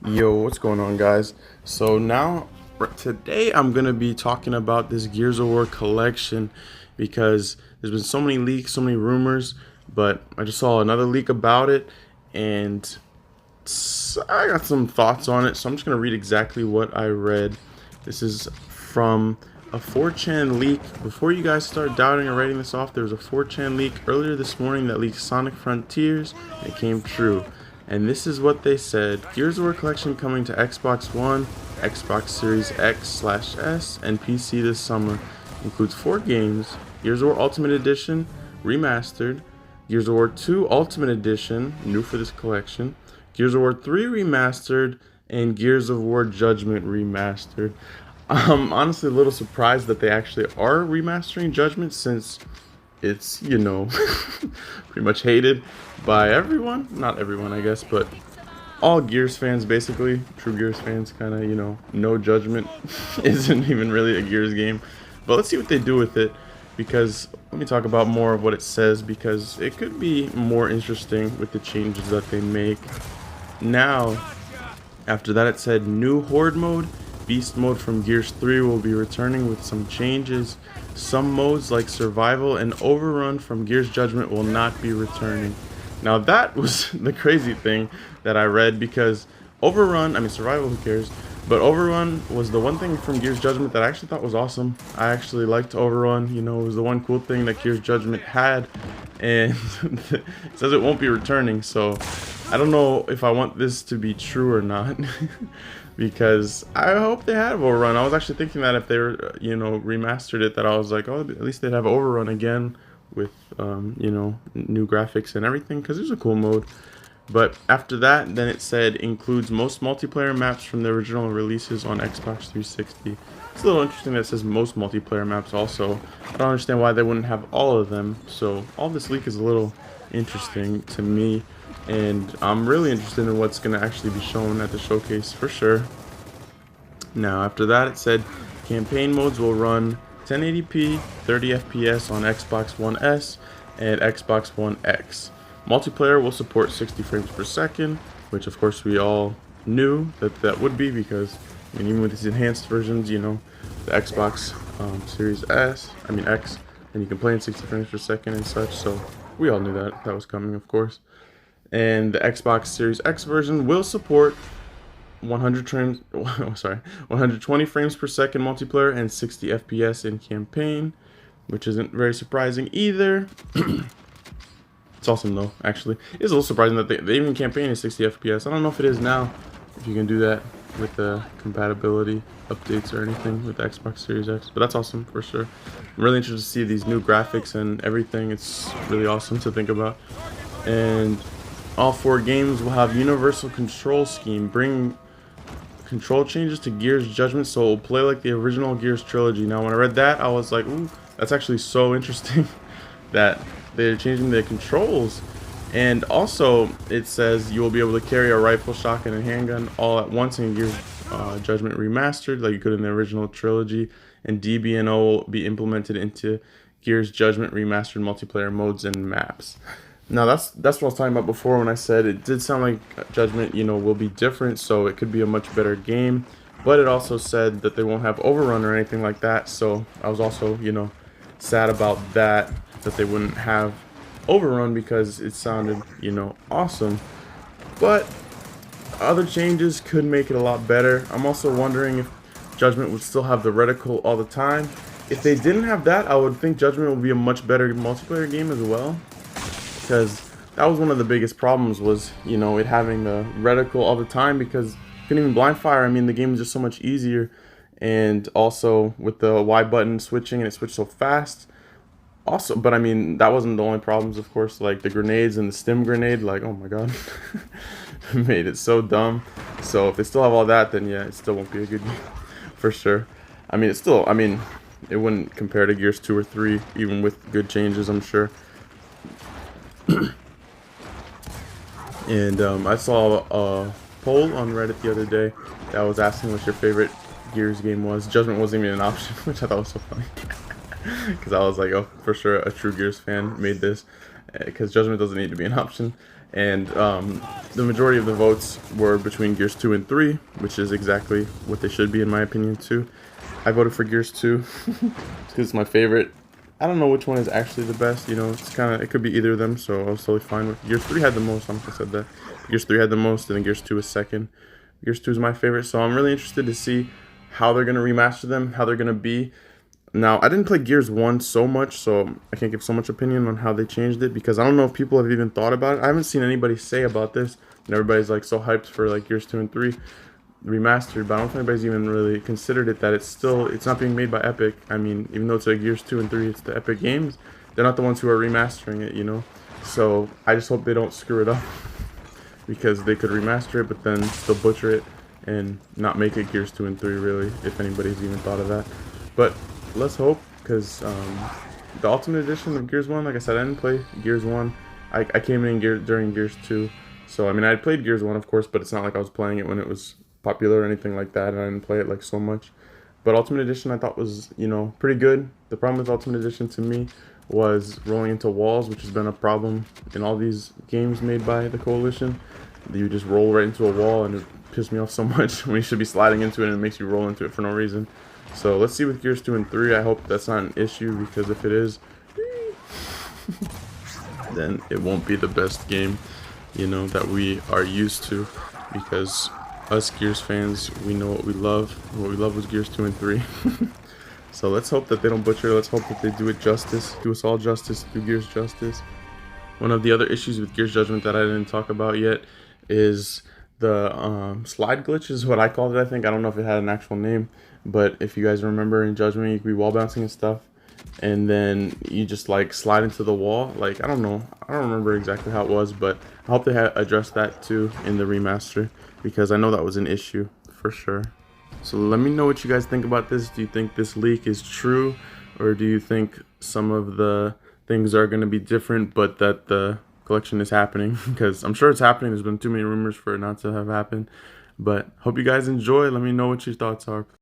Yo, what's going on, guys? So now today I'm gonna be talking about this Gears of War collection because there's been so many leaks, so many rumors, but I just saw another leak about it and I got some thoughts on it. So I'm just gonna read exactly what I read. This is from a 4chan leak. Before you guys start doubting or writing this off, there was a 4chan leak earlier this morning that leaked Sonic Frontiers, and it came true. And this is what they said: Gears of War collection coming to Xbox One, Xbox Series X/S, and PC this summer. Includes 4 games: Gears of War Ultimate Edition, Remastered, Gears of War 2 Ultimate Edition, new for this collection, Gears of War 3 Remastered, and Gears of War Judgment Remastered. I'm honestly a little surprised that they actually are remastering Judgment, since it's, pretty much hated by everyone. Not everyone, I guess, but all Gears fans, basically. True Gears fans kind of, no Judgment isn't even really a Gears game. But let's see what they do with it, because let me talk about more of what it says, because it could be more interesting with the changes that they make. Now, after that, it said new Horde mode. Beast mode from Gears 3 will be returning with some changes. Some modes like Survival and Overrun from Gears Judgment will not be returning. Now that was the crazy thing that I read, because Survival, who cares? But Overrun was the one thing from Gears Judgment that I actually thought was awesome. I actually liked Overrun. It was the one cool thing that Gears Judgment had, and it says it won't be returning. So I don't know if I want this to be true or not. Because I hope they have Overrun. I was actually thinking that if they were, remastered it, that I was like, oh, at least they'd have Overrun again with, new graphics and everything, because there's a cool mode. But after that, then it said includes most multiplayer maps from the original releases on Xbox 360. It's a little interesting that it says most multiplayer maps also. I don't understand why they wouldn't have all of them. So all this leak is a little interesting to me, and I'm really interested in what's going to actually be shown at the showcase for sure. Now after that, it said campaign modes will run 1080p 30 FPS on Xbox One S and Xbox One X. Multiplayer will support 60 frames per second, which of course we all knew that would be, because even with these enhanced versions, the Xbox Series X, and you can play in 60 frames per second and such. So we all knew that was coming, of course. And the Xbox Series X version will support 120 frames per second multiplayer and 60 FPS in campaign, which isn't very surprising either. It's awesome though, actually. It's a little surprising that they even campaign is 60 FPS. I don't know if it is now, if you can do that with the compatibility updates or anything with the Xbox Series X, but that's awesome for sure. I'm really interested to see these new graphics and everything. It's really awesome to think about. And all 4 games will have universal control scheme. Bring control changes to Gears Judgment, so it will play like the original Gears trilogy. Now when I read that, I was like, ooh, that's actually so interesting that they're changing the controls. And also it says you will be able to carry a rifle, shotgun, and handgun all at once in Gears Judgment Remastered, like you could in the original trilogy. And DB&O will be implemented into Gears Judgment Remastered multiplayer modes and maps. Now that's what I was talking about before when I said it did sound like Judgment, will be different, so it could be a much better game. But it also said that they won't have Overrun or anything like that, so I was also, sad about that they wouldn't have Overrun, because it sounded, awesome. But other changes could make it a lot better. I'm also wondering if Judgment would still have the reticle all the time. If they didn't have that, I would think Judgment would be a much better multiplayer game as well, because that was one of the biggest problems, was it having the reticle all the time, because you couldn't even blind fire. The game was just so much easier. And also with the Y button switching, and it switched so fast also. But that wasn't the only problems, of course. Like the grenades and the stim grenade, like, oh my god, made it so dumb. So if they still have all that, then yeah, it still won't be a good game for sure. It wouldn't compare to Gears 2 or 3, even with good changes, I'm sure. And I saw a poll on Reddit the other day that was asking what your favorite Gears game was. Judgment wasn't even an option, which I thought was so funny. Because I was like, oh, for sure a true Gears fan made this, because Judgment doesn't need to be an option. And the majority of the votes were between Gears 2 and 3, which is exactly what they should be in my opinion too. I voted for Gears 2 because it's my favorite. I don't know which one is actually the best, you know, it could be either of them, so I was totally fine with Gears 3 had the most, I said that. Gears 3 had the most, and then Gears 2 was second. Gears 2 is my favorite, so I'm really interested to see how they're going to remaster them, how they're going to be. Now, I didn't play Gears 1 so much, so I can't give so much opinion on how they changed it, because I don't know if people have even thought about it. I haven't seen anybody say about this, and everybody's like so hyped for like Gears 2 and 3 remastered, but I don't think anybody's even really considered it, that it's not being made by Epic. I mean, even though it's like Gears 2 and 3, it's the Epic games, they're not the ones who are remastering it, you know? So, I just hope they don't screw it up, because they could remaster it, but then still butcher it, and not make it Gears 2 and 3, really, if anybody's even thought of that. But let's hope, because the Ultimate Edition of Gears 1, like I said, I didn't play Gears 1. I came in during Gears 2. So, I mean, I had played Gears 1, of course, but it's not like I was playing it when it was popular or anything like that, and I didn't play it, like, so much. But Ultimate Edition I thought was, you know, pretty good. The problem with Ultimate Edition to me was rolling into walls, which has been a problem in all these games made by the Coalition. You just roll right into a wall, and it pissed me off so much when you should be sliding into it, and it makes you roll into it for no reason. So let's see with Gears 2 and 3. I hope that's not an issue, because if it is, then it won't be the best game, you know, that we are used to, because us Gears fans, we know what we love, and what we love was Gears 2 and 3. So let's hope that they don't butcher. Let's hope that they do it justice, do us all justice, do Gears justice. One of the other issues with Gears Judgment that I didn't talk about yet is the slide glitch, is what I called it, I think. I don't know if it had an actual name, but if you guys remember in Judgment, you could be wall bouncing and stuff, and then you just like slide into the wall. Like, I don't know, I don't remember exactly how it was, but I hope they addressed that too in the remaster, because I know that was an issue for sure. So let me know what you guys think about this. Do you think this leak is true, or do you think some of the things are going to be different, but that the collection is happening? Because I'm sure it's happening. There's been too many rumors for it not to have happened. But hope you guys enjoy. Let me know what your thoughts are.